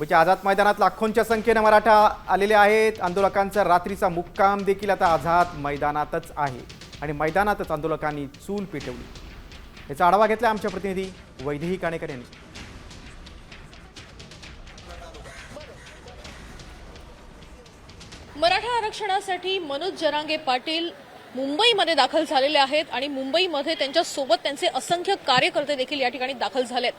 मुंबईच्या आझाद मैदानात लाखोंच्या संख्येने मराठा आलेले आहेत। आंदोलकांचा रात्रीचा मुक्काम देखील आता आझाद मैदानातच आहे आणि मैदानातच आंदोलकांनी चूल पेटवली। याचा आढावा घेतला आमच्या प्रतिनिधी वैदेही काणेकर यांनी। मराठा आरक्षणासाठी मनोज जरांगे पाटील मुंबईमध्ये दाखल झालेले आहेत आणि मुंबईमध्ये त्यांच्या सोबत त्यांचे असंख्य कार्यकर्ते देखील या ठिकाणी दाखल झालेत।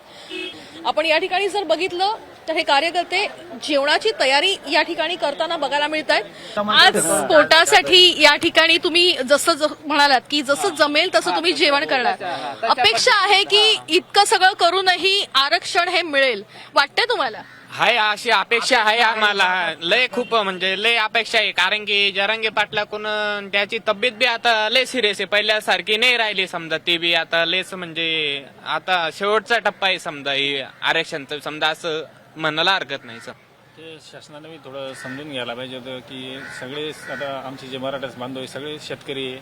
आपण या ठिकाणी जर बघितलं तर हे कार्यकर्ते जेवणाची तयारी या ठिकाणी करताना बघायला मिळत आहेत। आज पोटासाठी या ठिकाणी तुम्ही जसं म्हणालात की जसं जमेल तसं तुम्ही जेवण करणार, अपेक्षा आहे की इतकं सगळं करूनही आरक्षण हे मिळेल, वाटतंय तुम्हाला? हाय, अशी अपेक्षा आहे आम्हाला। लय खूप म्हणजे लय अपेक्षा आहे, कारण की जरांगे पाटलाकडून त्याची तब्येत बी आता लय सिरियस आहे, पहिल्यासारखी नाही राहिली समजा। ती बी आता लयच म्हणजे आता शेवटचा टप्पा आहे समजा ही आरक्षणचं, समजा असं म्हणायला हरकत नाही सर। ते शासनाने बी थोडं समजून घ्यायला पाहिजे होतं की सगळे आता आमचे जे मराठा बांधव आहे सगळे शेतकरी आहे,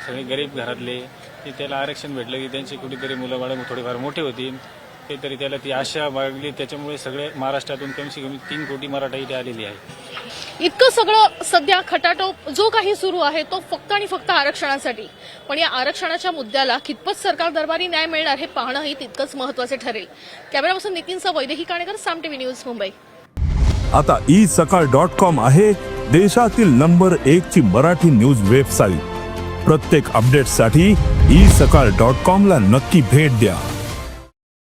सगळे गरीब घरातले, की त्याला आरक्षण भेटलं की त्यांची कुठेतरी मुलं बाळ थोडीफार मोठी होतील, काहीतरी त्याला ती आशा बाळगली। त्याच्यामुळे सगळे महाराष्ट्रातून कमी कमी 3 कोटी मराठा इथे आलेली आहे। इतकं सगळं सध्या खटाटोप जो काही सुरू आहे तो फक्त आणि फक्त आरक्षणासाठी, पण या आरक्षणाच्या मुद्द्याला कितपत सरकार दरबारी न्याय मिळणार हे पाहणंही तितकंच महत्त्वाचे ठरेल। कॅमेरापर्सन नितीनसह वैदेही काणेकर, साम टीव्ही न्यूज, मुंबई। आता isakal.com आहे देशातील नंबर 1 ची मराठी न्यूज वेबसाईट। प्रत्येक अपडेटसाठी isakal.com ला नक्की भेट द्या।